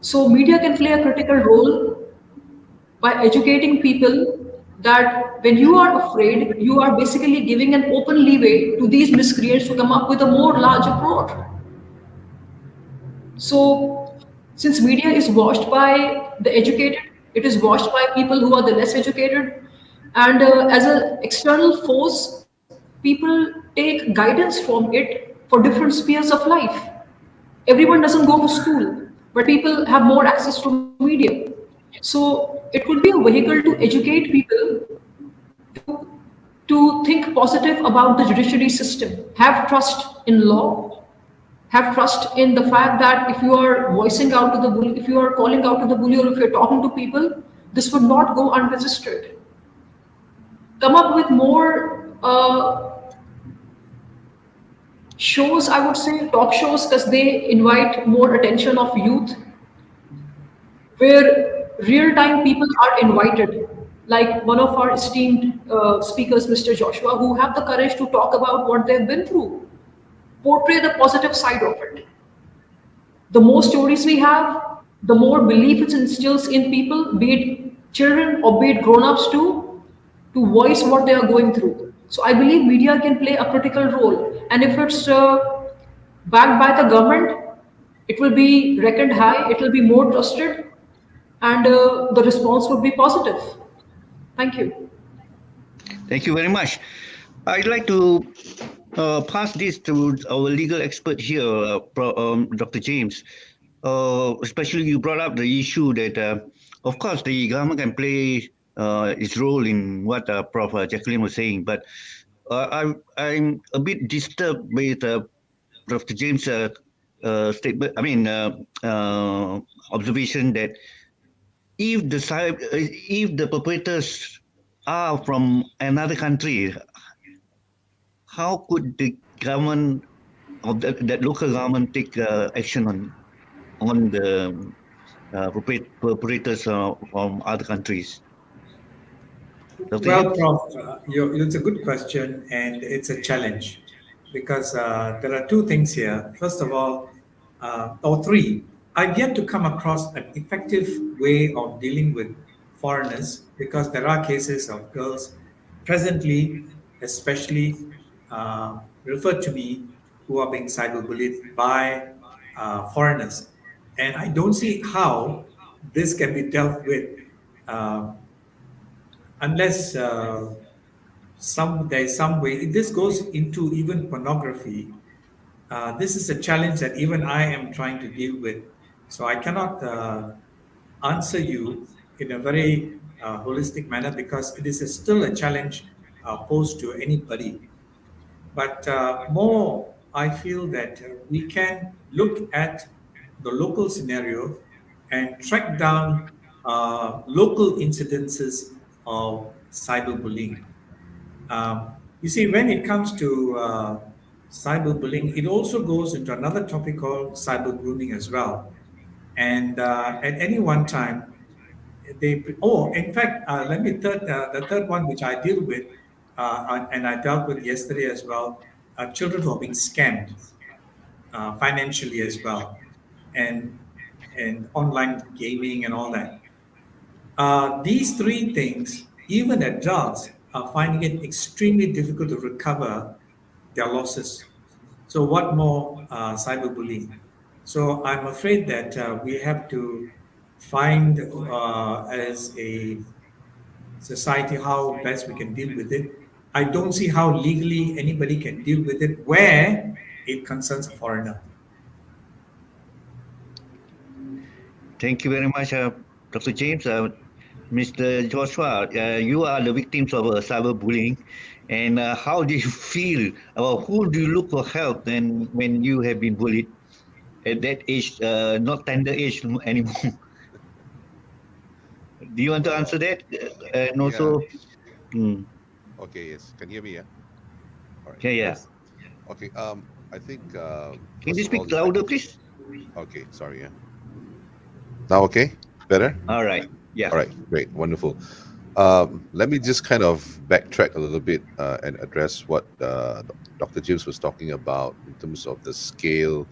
So media can play a critical role by educating people that when you are afraid, you are basically giving an open leeway to these miscreants to come up with a more larger plot. So since media is watched by the educated, it is watched by people who are the less educated, and as an external force, people take guidance from it for different spheres of life. Everyone doesn't go to school, but people have more access to media. So it could be a vehicle to educate people to think positive about the judiciary system, have trust in law, have trust in the fact that if you are voicing out to the bully, if you are calling out to the bully, or if you're talking to people, this would not go unregistered. Come up with more shows, I would say, talk shows, because they invite more attention of youth, where real-time people are invited, like one of our esteemed speakers, Mr. Joshua, who have the courage to talk about what they've been through, portray the positive side of it. The more stories we have, the more belief it instills in people, be it children or be it grown-ups too, to voice what they are going through. So I believe media can play a critical role. And if it's backed by the government, it will be reckoned high, it will be more trusted, and the response would be positive. Thank you. Thank you very much. I'd like to pass this to our legal expert here, Dr. James. Especially, you brought up the issue that, of course, the government can play its role in what Prof. Jacqueline was saying, but I'm a bit disturbed with Dr. James' statement. I mean, observation that if the perpetrators are from another country, how could the government of that local government take action on the perpetrators from other countries? Dr. Well, James? Prof, it's a good question and it's a challenge because there are two things here. First of all, or three, I've yet to come across an effective way of dealing with foreigners because there are cases of girls presently, especially referred to me, who are being cyberbullied by foreigners. And I don't see how this can be dealt with uh, unless there is some way. This goes into even pornography. This is a challenge that even I am trying to deal with. So I cannot answer you in a very holistic manner because it is still a challenge posed to anybody. But more, I feel that we can look at the local scenario and track down local incidences of cyberbullying. You see, when it comes to cyberbullying, it also goes into another topic called cyber grooming as well. And at any one time, in fact, the third one which I deal with, and I dealt with yesterday as well, children who are being scammed financially as well, and online gaming and all that. These three things, even adults are finding it extremely difficult to recover their losses. So, what more cyberbullying? So, I'm afraid that we have to find as a society how best we can deal with it. I don't see how legally anybody can deal with it where it concerns a foreigner. Thank you very much, Dr. James. Mr. Joshua, you are the victims of cyberbullying, and how do you feel, or who do you look for help when you have been bullied at that age, not tender age anymore? Do you want to answer that? And also, Okay, yes. Can you hear me? Yeah. All right. yeah. Okay. I think. Can you speak louder, please? Okay. Sorry. Yeah. Now, okay. Better. All right. Yeah. All right. Great. Wonderful. Let me just kind of backtrack a little bit and address what Dr. James was talking about in terms of the scale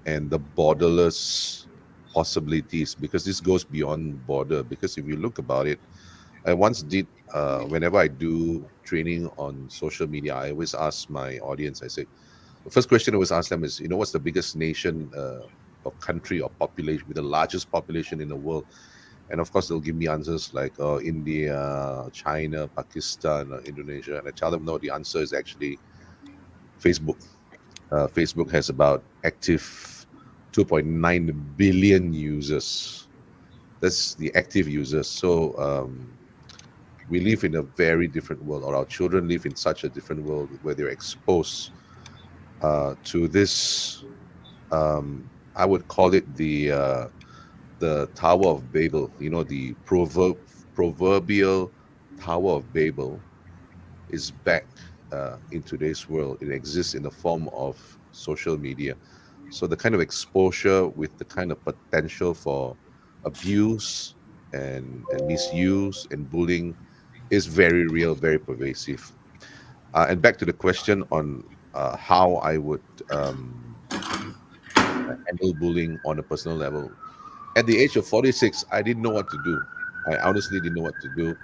and the borderless possibilities, because this goes beyond border. Because if you look about it, I once did, whenever I do training on social media, I always ask my audience, I say, the first question I always ask them is, what's the biggest nation or country or population with the largest population in the world? And of course, they'll give me answers like India, China, Pakistan, Indonesia. And I tell them, no, the answer is actually Facebook. Facebook has about active 2.9 billion users. That's the active users. So we live in a very different world, or our children live in such a different world where they're exposed to this. I would call it the Tower of Babel. The proverbial Tower of Babel is back in today's world. It exists in the form of social media. So the kind of exposure with the kind of potential for abuse and misuse and bullying is very real, very pervasive. And back to the question on how I would handle bullying on a personal level. At the age of 46, I didn't know what to do. I honestly didn't know what to do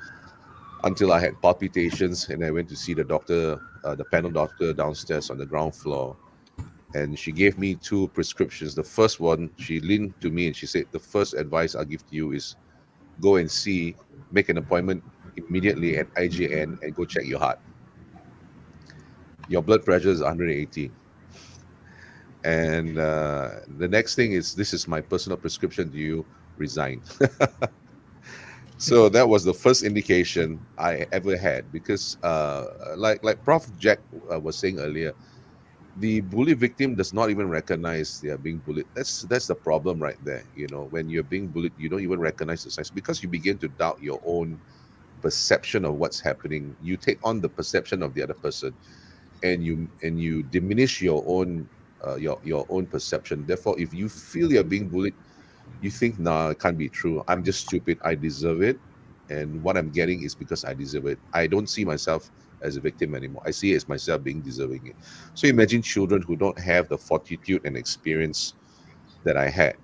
until I had palpitations and I went to see the doctor, the panel doctor downstairs on the ground floor. And she gave me 2 prescriptions. The first one, she leaned to me and she said, the first advice I'll give to you is go and make an appointment immediately at IGN and go check your heart. Your blood pressure is 180. And the next thing is, this is my personal prescription to you, resign. So that was the first indication I ever had, because like Prof Jack was saying earlier, the bully victim does not even recognize they are being bullied. That's the problem right there. When you're being bullied, you don't even recognize the signs, because you begin to doubt your own perception of what's happening. You take on the perception of the other person, and you diminish your own your own perception. Therefore, if you feel you're being bullied, you think, nah, it can't be true. I'm just stupid. I deserve it. And what I'm getting is because I deserve it. I don't see myself as a victim anymore. I see it as myself being deserving it. So imagine children who don't have the fortitude and experience that I had.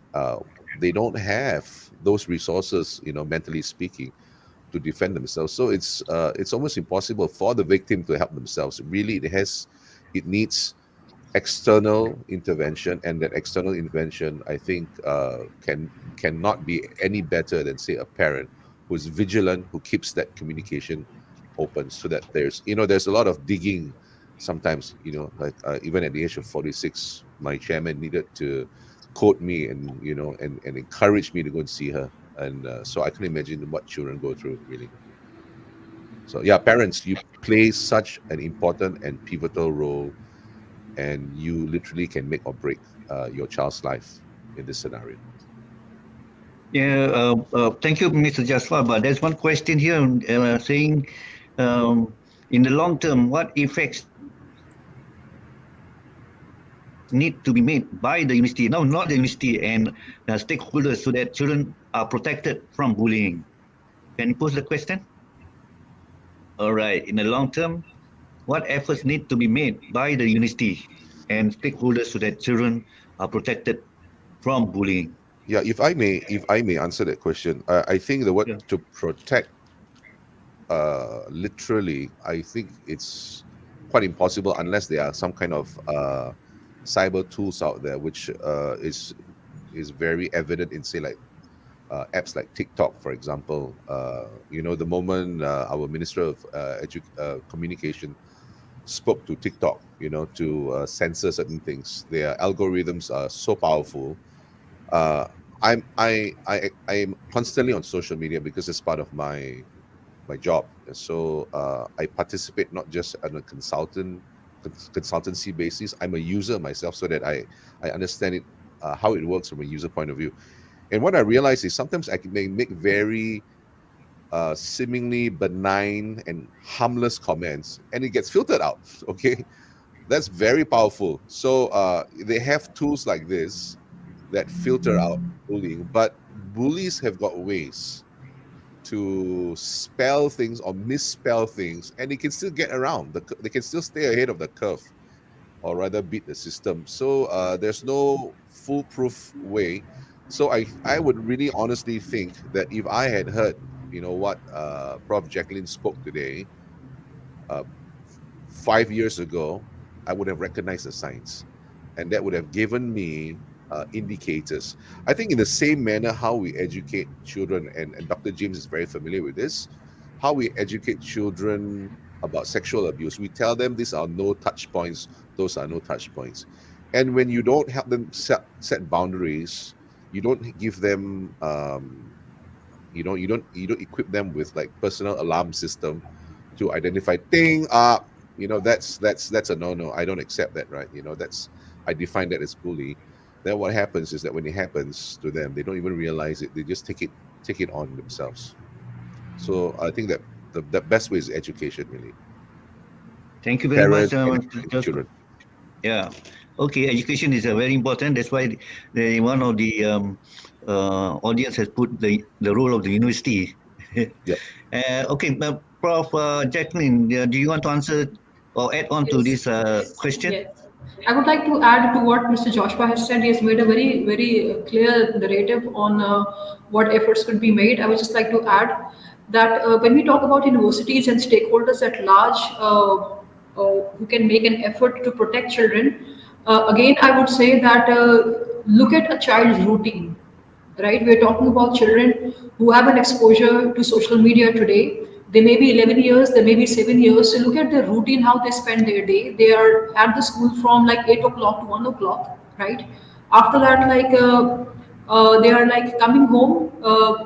They don't have those resources, mentally speaking, to defend themselves. So it's almost impossible for the victim to help themselves. Really, it needs external intervention, and that external intervention, I think, cannot be any better than, say, a parent who is vigilant, who keeps that communication open, so that there's a lot of digging sometimes. Like even at the age of 46, my chairman needed to quote me and and encourage me to go and see her, and so I can imagine what children go through, really. So yeah, parents, you play such an important and pivotal role, and you literally can make or break your child's life in this scenario. Yeah, thank you, Mr. Jaswal. But there's one question here saying, in the long term, what effects need to be made by the university, no, not the university, and stakeholders, so that children are protected from bullying? Can you pose the question? All right. In the long term, what efforts need to be made by the university and stakeholders so that children are protected from bullying? Yeah, if I may answer that question, I think the word to protect, literally, I think it's quite impossible unless there are some kind of cyber tools out there, which is very evident in, say, like apps like TikTok, for example. The moment our Minister of Communication spoke to TikTok, to censor certain things, their algorithms are so powerful. I'm constantly on social media because it's part of my job. So I participate not just on a consultancy basis. I'm a user myself, so that I understand it, how it works from a user point of view. And what I realize is sometimes I can make very seemingly benign and harmless comments, and it gets filtered out. Okay, that's very powerful. So they have tools like this that filter out bullying, but bullies have got ways to spell things or misspell things, and they can still get around. They can still stay ahead of the curve, or rather beat the system. So there's no foolproof way. So I would really honestly think that if I had heard, what Prof. Jacqueline spoke today 5 years ago, I would have recognized the signs, and that would have given me indicators. I think in the same manner how we educate children, and Dr. James is very familiar with this, how we educate children about sexual abuse. We tell them these are no touch points, those are no touch points. And when you don't help them set boundaries, you don't give them you don't equip them with like personal alarm system to identify thing up, that's a no. I don't accept that, right? I define that as bully. Then what happens is that when it happens to them, they don't even realize it. They just take it on themselves. So I think that the best way is education, really. Thank you very much, children. Yeah. Okay, education is very important. That's why one of the audience has put the role of the university. Yep. Okay, Prof. Jacqueline, do you want to answer or add on to this question? Yes. I would like to add to what Mr. Joshua has said. He has made a very, very clear narrative on what efforts could be made. I would just like to add that when we talk about universities and stakeholders at large who can make an effort to protect children, Again, I would say that look at a child's routine, right? We're talking about children who have an exposure to social media today. They may be 11 years, they may be 7 years. So look at their routine, how they spend their day. They are at the school from like 8 o'clock to 1 o'clock, right? After that, they are like coming home,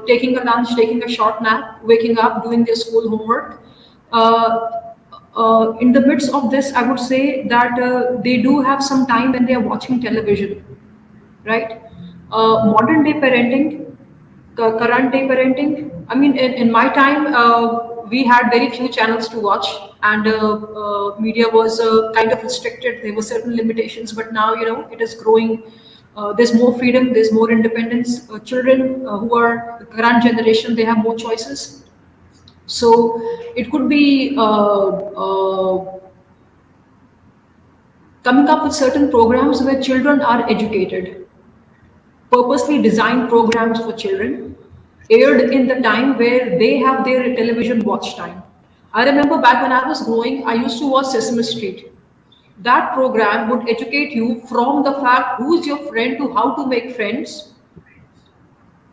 taking a lunch, taking a short nap, waking up, doing their school homework. Uh, in the midst of this, I would say that they do have some time when they are watching television, right? Modern day parenting, current day parenting. I mean, in my time, we had very few channels to watch, and media was kind of restricted. There were certain limitations, but now it is growing. There's more freedom, there's more independence. Children who are the current generation, they have more choices. So it could be coming up with certain programs where children are educated, purposely designed programs for children, aired in the time where they have their television watch time. I remember back when I was growing, I used to watch Sesame Street. That program would educate you from the fact who's your friend to how to make friends,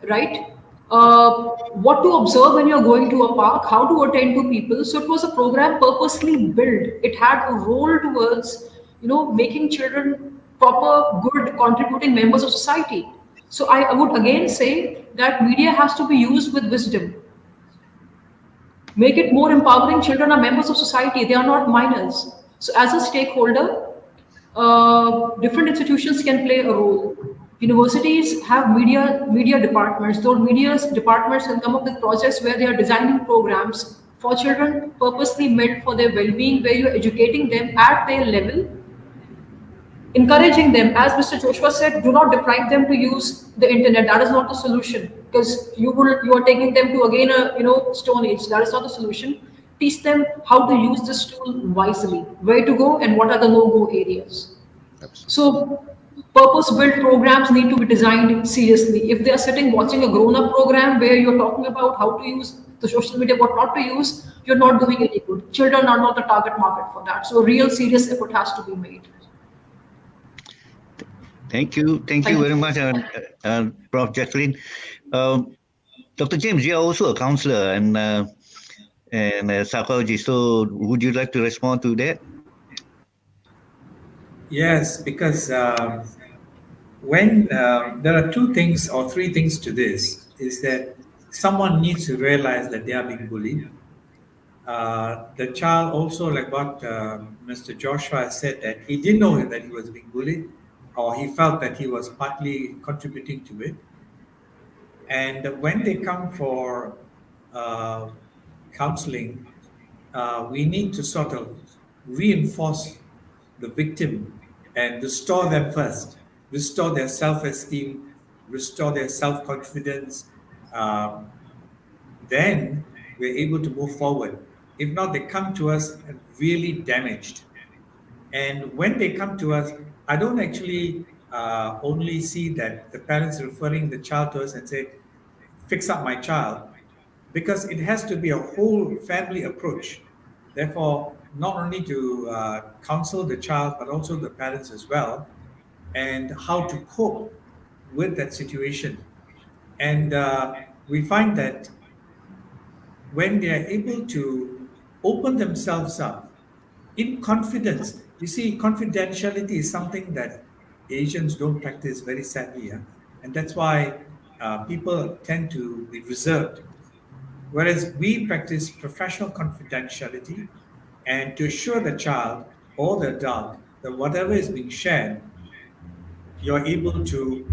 right? What to observe when you're going to a park, how to attend to people. So it was a program purposely built. It had a role towards, making children proper, good, contributing members of society. So I would again say that media has to be used with wisdom. Make it more empowering. Children are members of society, they are not minors. So as a stakeholder, different institutions can play a role. Universities have media departments. Those media departments can come up with projects where they are designing programs for children purposely meant for their well-being, where you're educating them at their level, encouraging them. As Mr. Joshua said, do not deprive them to use the internet. That is not the solution, because you are taking them to again a stone age. That is not the solution. Teach them how to use this tool wisely, where to go and what are the no-go areas. Absolutely. So purpose-built programs need to be designed seriously. If they are sitting watching a grown-up program where you're talking about how to use the social media, what not to use, you're not doing any good. Children are not the target market for that. So a real serious effort has to be made. Thank you very much, Prof. Jacqueline. Dr. James, you are also a counselor and a psychologist. So, would you like to respond to that? Yes, because when there are two things or three things to this, is that someone needs to realize that they are being bullied. The child also, like what Mr. Joshua said, that he didn't know that he was being bullied, or he felt that he was partly contributing to it. And when they come for counseling, we need to sort of reinforce the victim and restore them first, restore their self-esteem, restore their self-confidence. Then we're able to move forward. If not, they come to us and really damaged. And when they come to us, I don't actually only see that the parents referring the child to us and say, fix up my child, because it has to be a whole family approach. Therefore, not only to counsel the child, but also the parents as well, and how to cope with that situation. And we find that when they are able to open themselves up in confidence, you see, confidentiality is something that Asians don't practice very sadly. Yeah? And that's why people tend to be reserved. Whereas we practice professional confidentiality and to assure the child or the adult that whatever is being shared, you're able to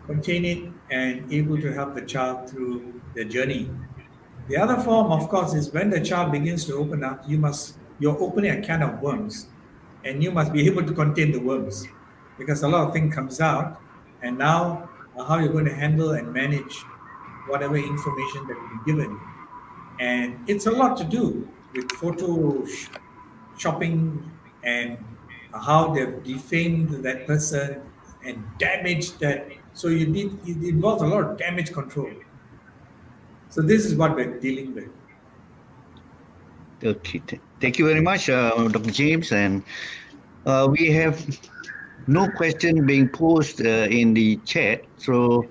contain it and able to help the child through their journey. The other form, of course, is when the child begins to open up, you're opening a can of worms, and you must be able to contain the worms, because a lot of things comes out, and now how you're going to handle and manage whatever information that you've been given. And it's a lot to do with shopping and how they've defamed that person and damaged that. So it involves a lot of damage control. So this is what we're dealing with. Okay, thank you very much, Dr. James. And we have no question being posed in the chat. So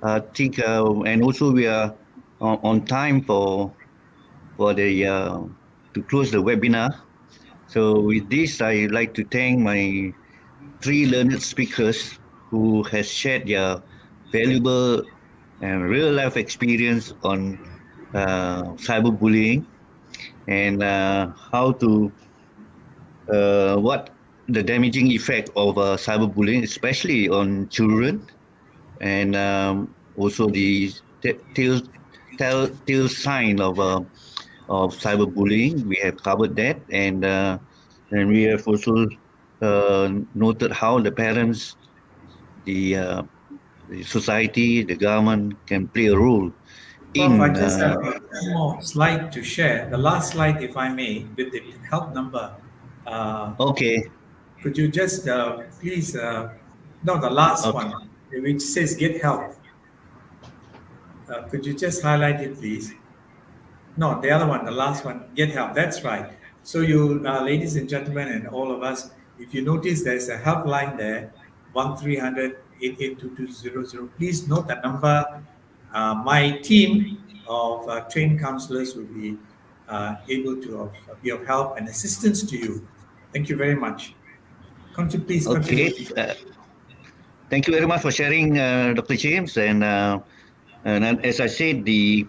I think, and also we are on time for the to close the webinar. So with this, I'd like to thank my three learned speakers who has shared their valuable and real life experience on cyberbullying and how to what the damaging effect of cyberbullying, especially on children, and also the telltale sign of cyberbullying. We have covered that, and we have also noted how the parents, the society, the government can play a role Prof, I in. just have one more slide to share. The last slide, if I may, with the help number. Okay, Could you just please, no, the last okay, one, which says get help. Could you just highlight it, please? No, the other one, the last one, get help. That's right. So you, ladies and gentlemen, and all of us, if you notice there's a helpline there, 1300-882200. Please note that number. My team of trained counselors will be able to be of help and assistance to you. Thank you very much. Please okay. continue. Thank you very much for sharing, Dr. James. And as I said, we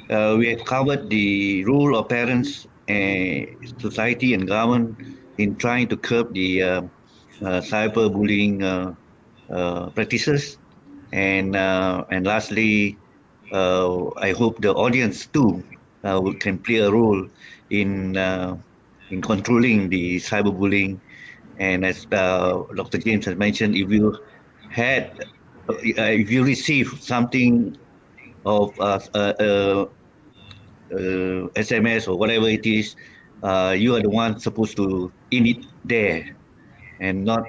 have covered the role of parents, society, and government in trying to curb the cyberbullying practices. And lastly, I hope the audience too can play a role in controlling the cyberbullying. And as Dr. James has mentioned, if you receive something of SMS or whatever it is, you are the one supposed to in it there and not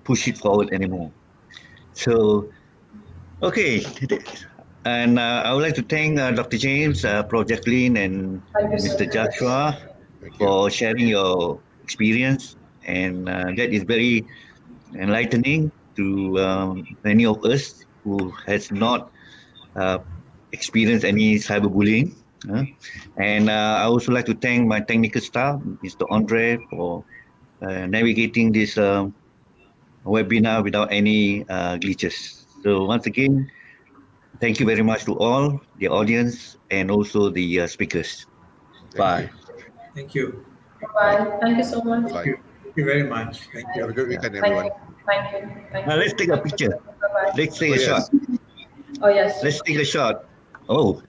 push it forward anymore. So, okay. And I would like to thank Dr. James, Prof. Jacqueline, and Thank you so Mr. much. Joshua Thank you. for sharing your experience. And that is very enlightening to many of us who has not uh, experienced any cyberbullying. And I also like to thank my technical staff, Mr. Andre, for navigating this webinar without any glitches. So once again, thank you very much to all the audience and also the speakers. Thank Bye. you. Thank you. Bye. Bye. Thank you so much. Bye. Thank you very much. Thank Have a you. good weekend, Thank everyone. you. Thank you. Thank Now you. let's take a picture. Bye bye. Let's take Oh, a yes. shot. Oh yes. Let's take a shot. Oh.